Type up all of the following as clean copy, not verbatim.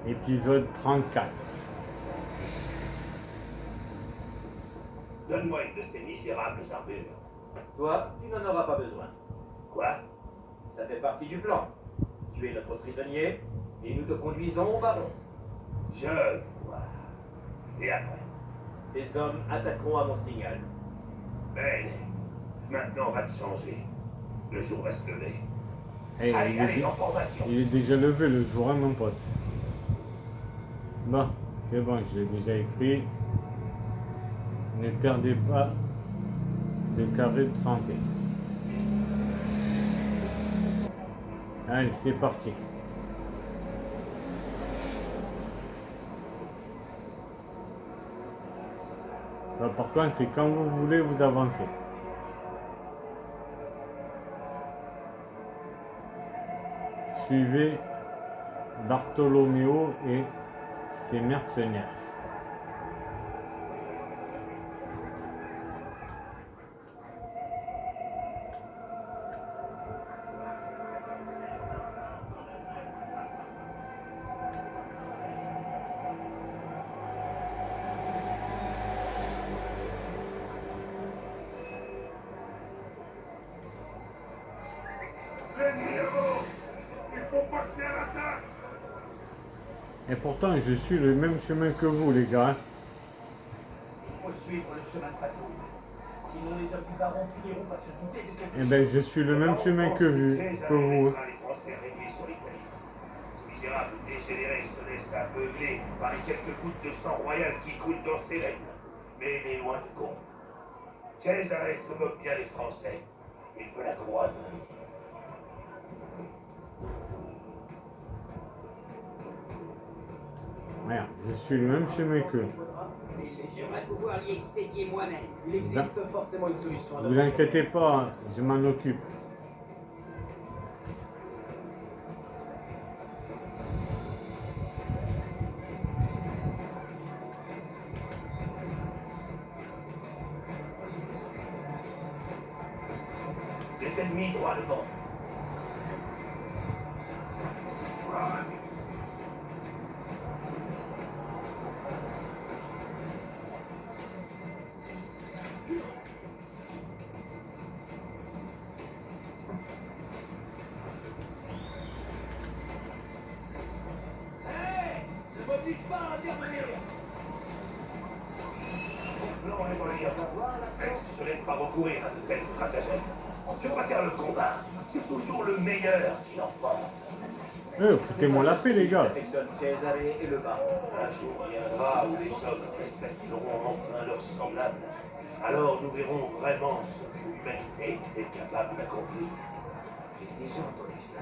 Épisode 34. Donne-moi une de ces misérables armures. Toi, tu n'en auras pas besoin. Quoi? Ça fait partie du plan. Tu es notre prisonnier et nous te conduisons au baron. Je vois. Et après? Les hommes attaqueront à mon signal. Ben, maintenant on va te changer. Le jour va se lever. Hey, Allez, en formation. il est déjà levé le jour, hein, mon pote. Bon, c'est bon, je l'ai déjà écrit. Ne perdez pas de carré de santé. Allez, c'est parti. Bah, par contre, c'est quand vous voulez, vous avancez. Suivez Bartholoméo et ses mercenaires. Et pourtant, je suis le même chemin que vous, les gars. Il faut suivre le chemin de patrouille. Sinon, les hommes du baron finiront par se douter de quelque Eh chose. ben, je suis le même chemin que vous. Les Français régnés sur l'Italie. Ce misérable dégénéré se laisse aveugler par les quelques gouttes de sang royal qui coulent dans ses veines. Mais il est loin du compte. Cesare se moque bien des Français. Il veut la couronne. Merde, je suis le même chemin qu'eux. J'aimerais pouvoir l'y expédier moi-même. Il existe forcément une solution. Vous inquiétez pas, je m'en occupe. Des ennemis droit devant. Ne m'oblige pas à intervenir. Non, même si je n'aime pas recourir à de tels stratagèmes, je préfère le combat. C'est toujours le meilleur qui l'emporte. Foutez-moi la paix, les gars. Affectionne Cesare et le baron. Un jour viendra où les hommes respecteront enfin leurs semblables. Alors nous verrons vraiment ce que l'humanité est capable d'accomplir. J'ai déjà entendu ça.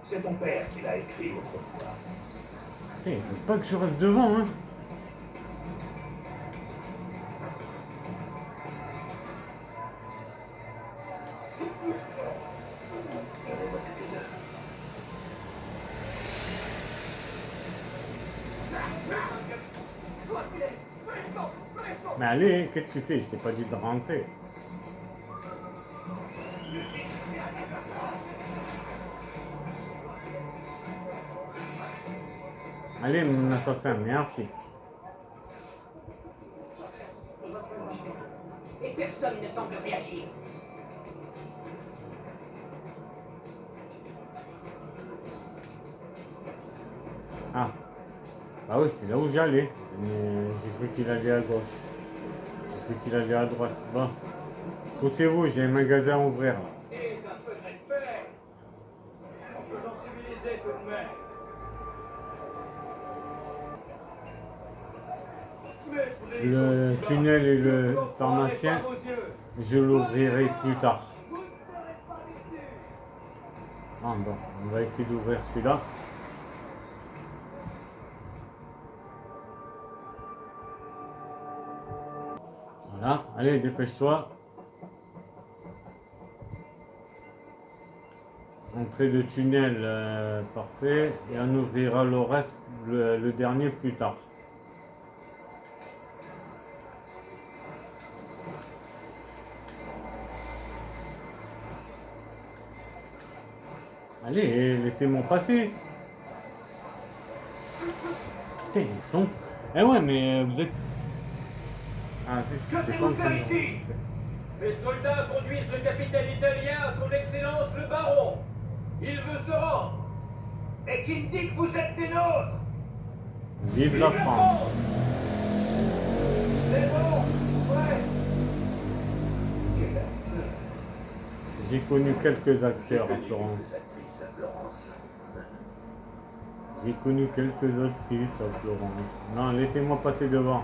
C'est ton père qui l'a écrit autrefois. Putain, il faut pas que je reste devant, hein. Je vais m'occuper d'eux. Mais allez, qu'est-ce que tu fais? Je t'ai pas dit de rentrer. Allez, mon assassin, merci. Et personne ne semble réagir. Ah. Bah oui, c'est là où j'allais. Mais j'ai cru qu'il allait à gauche. J'ai cru qu'il allait à droite. Bon. Poussez-vous, j'ai un magasin à ouvrir là. Et d'un peu de respect. En faisant civiliser tout de même. Le tunnel et le pharmacien, je l'ouvrirai plus tard. Ah bon, on va essayer d'ouvrir celui-là. Voilà, allez, dépêche-toi. Entrée de tunnel, parfait. Et on ouvrira le reste, le dernier plus tard. Allez, laissez-moi passer. Putain, ils sont... Eh ouais, mais vous êtes... Ah, Que c'est faites-vous pas faire encore- ici? Mes soldats conduisent le capitaine italien à son excellence le baron. Il veut se rendre. Et qui me dit que vous êtes des nôtres? Vive la France. C'est bon, ouais. J'ai connu quelques acteurs à Florence. Actrice à Florence. J'ai connu quelques actrices à Florence. Non, laissez-moi passer devant.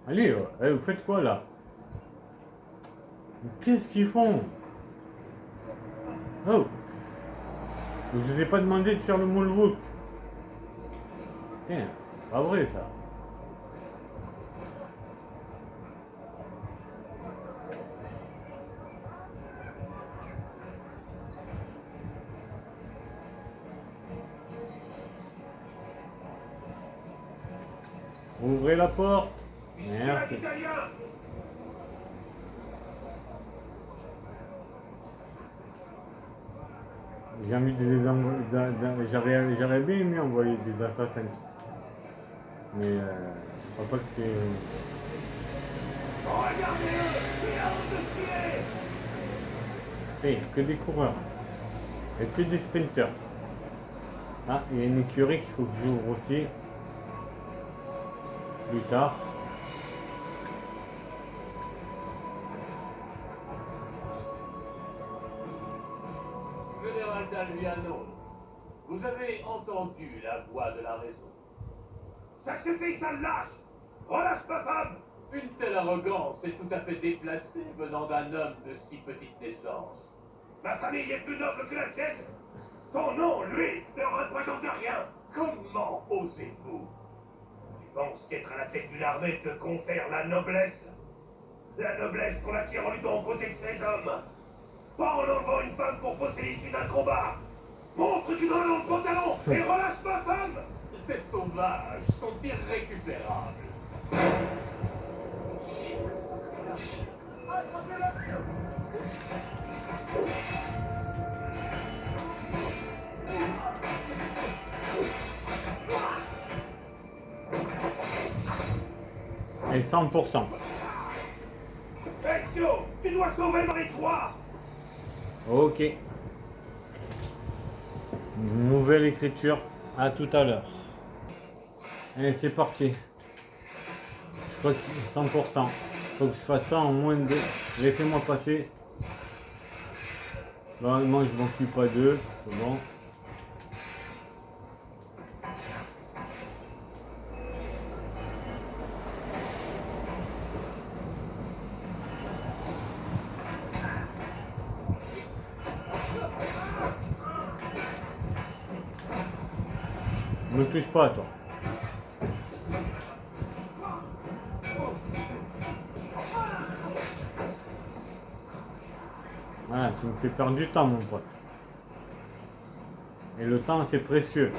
Allez, vous faites quoi là? Qu'est-ce qu'ils font? Oh! Je vous ai pas demandé de faire le moonwalk. Tiens, pas vrai ça. Ouvrez la porte. Merci. Italien. J'ai envie de les envoyer. J'aurais bien aimé envoyer des assassins. Mais je crois pas que c'est. Regardez-le. Il a honte de se tuer. Hey, que des coureurs. Et que des sprinteurs. Ah, il y a une écurie qu'il faut que j'ouvre aussi. Plus tard. Général Dalviano, vous avez entendu la voix de la raison. Ça suffit, sale lâche. Relâche ma femme. Une telle arrogance est tout à fait déplacée venant d'un homme de si petite naissance. Ma famille est plus noble que la tienne. Ton nom, lui, ne représente rien. Comment osez-vous? Tu penses qu'être à la tête d'une armée te confère la noblesse? La noblesse qu'on acquiert en luttant aux côtés de ces hommes. Pas en enlevant une femme pour fausser l'issue d'un combat. Montre que tu en as dans le pantalon et relâche ma femme. Ces sauvages sont irrécupérables. Et 100%. Ezio, tu dois sauver les trois. Ok. Nouvelle écriture. À tout à l'heure. Allez, c'est parti. Je crois que 100%. Faut que je fasse ça en moins de... Laissez-moi passer. Normalement, je m'occupe pas d'eux. C'est bon. Ne me touche pas, toi. Voilà, tu me fais perdre du temps, mon pote. Et le temps, c'est précieux.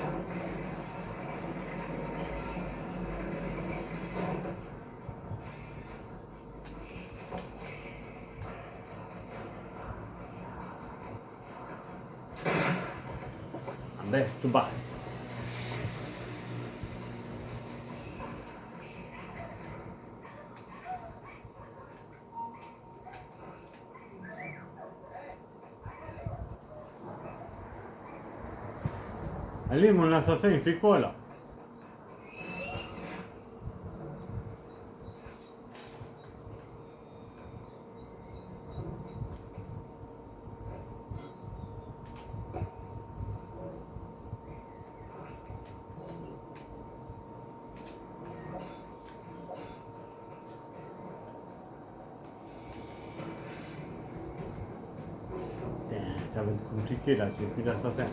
Best to best. Allez, mon assassin, il fait quoi là? Putain, ça va être compliqué là, j'ai plus d'assassin.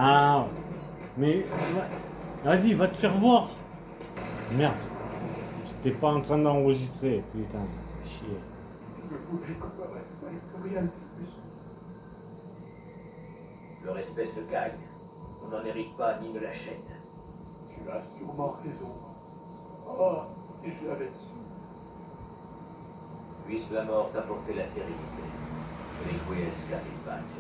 Ah, mais vas-y, va te faire voir. Merde, j'étais pas en train d'enregistrer, putain, chier. Je voulais qu'on me respecte, rien de plus. Le respect se gagne. On n'en hérite pas ni ne l'achète. Tu as sûrement raison. Oh, si je l'avais su. Puisse la mort t'apporter la sérénité. Requiescat in pace.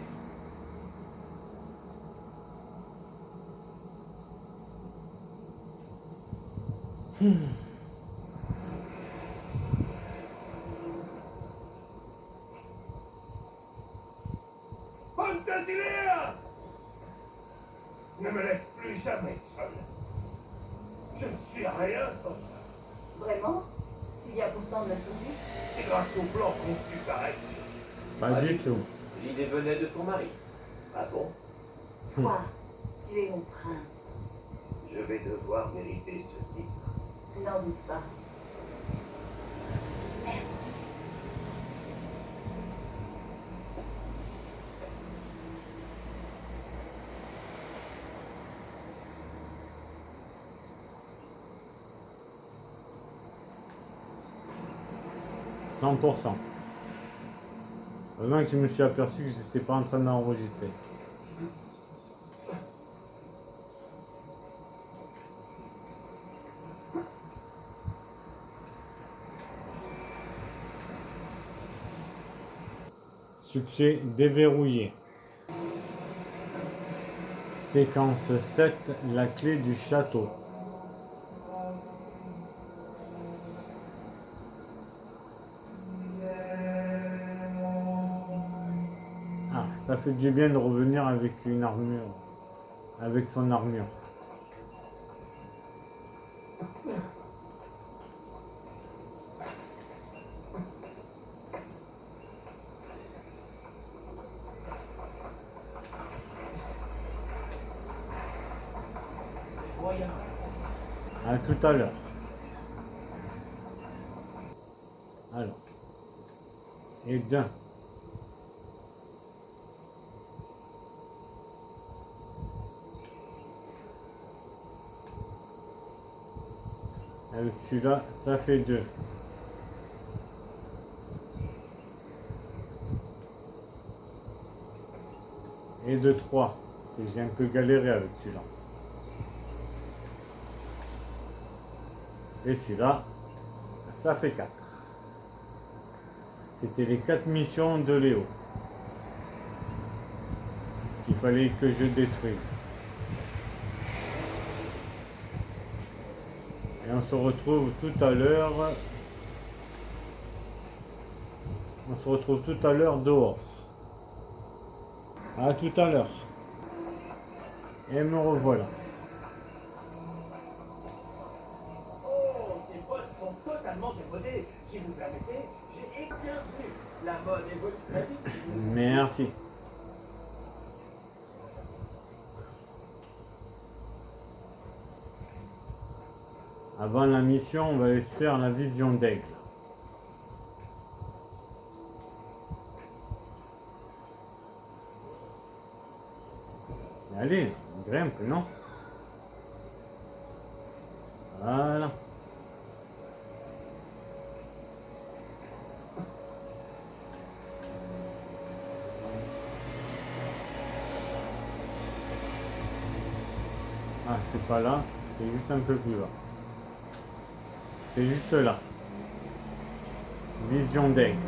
Fantasia! Ne me laisse plus jamais seul. Je ne suis rien sans ça. Vraiment? Tu viens pourtant de me sauver? C'est grâce au plan conçu par Ezio. Pas du tout. L'idée venait de ton mari. Ah bon? Toi, tu es mon prince. Je vais devoir mériter ce titre. N'en doute pas. Merci. %. Heureusement que je me suis aperçu que j'étais pas en train d'enregistrer. Succès déverrouillé. Séquence 7, la clé du château. Ah, ça fait du bien de revenir avec une armure. Avec son armure. À tout à l'heure. Alors. Et d'un. Avec celui-là, ça fait 2. Et de 3. J'ai un peu galéré avec celui-là. Et celui-là, ça fait 4. C'était les 4 missions de Léo qu'il fallait que je détruise. Et on se retrouve tout à l'heure. On se retrouve tout à l'heure dehors. À tout à l'heure. Et me revoilà. Oh, ces bottes sont totalement démodées. Si vous permettez, j'ai bien vu. La mode évolue très vite. Merci. Avant la mission, on va aller se faire la vision d'aigle. Allez, on grimpe, non? Voilà. Ah, c'est pas là, c'est juste un peu plus bas. C'est juste là. Vision d'aigle.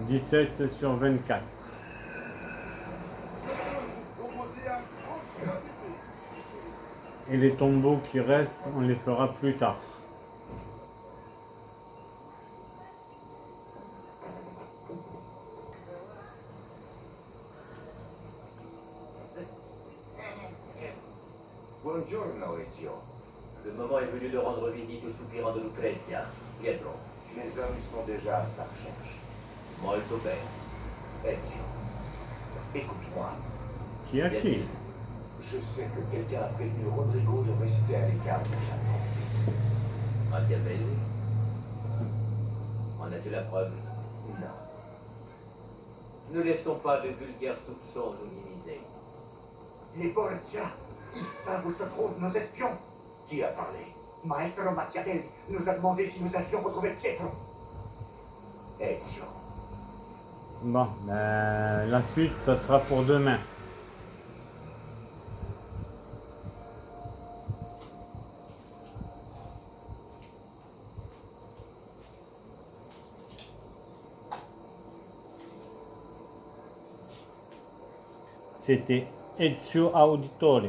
« 17/24. Et les tombeaux qui restent, on les fera plus tard. Buongiorno, Ezio. Le moment est venu de rendre visite au soupirant de Lucrezia. Pietro. Les hommes sont déjà à sa recherche. Molto bene. Ezio, écoute-moi. Qui a qui? Je sais que quelqu'un a prévenu Rodrigo de rester à l'écart du château. Machiavelli. En as-tu la preuve? Non. Ne laissons pas de vulgaires soupçons nous minimiser. Les Borgia, ils savent où se trouvent nos espions. Qui a parlé? Maestro Machiavelli nous a demandé si nous avions retrouvé Pietro. Ezio. Bon, ben, la suite, ça sera pour demain. C'était Ezio Auditore.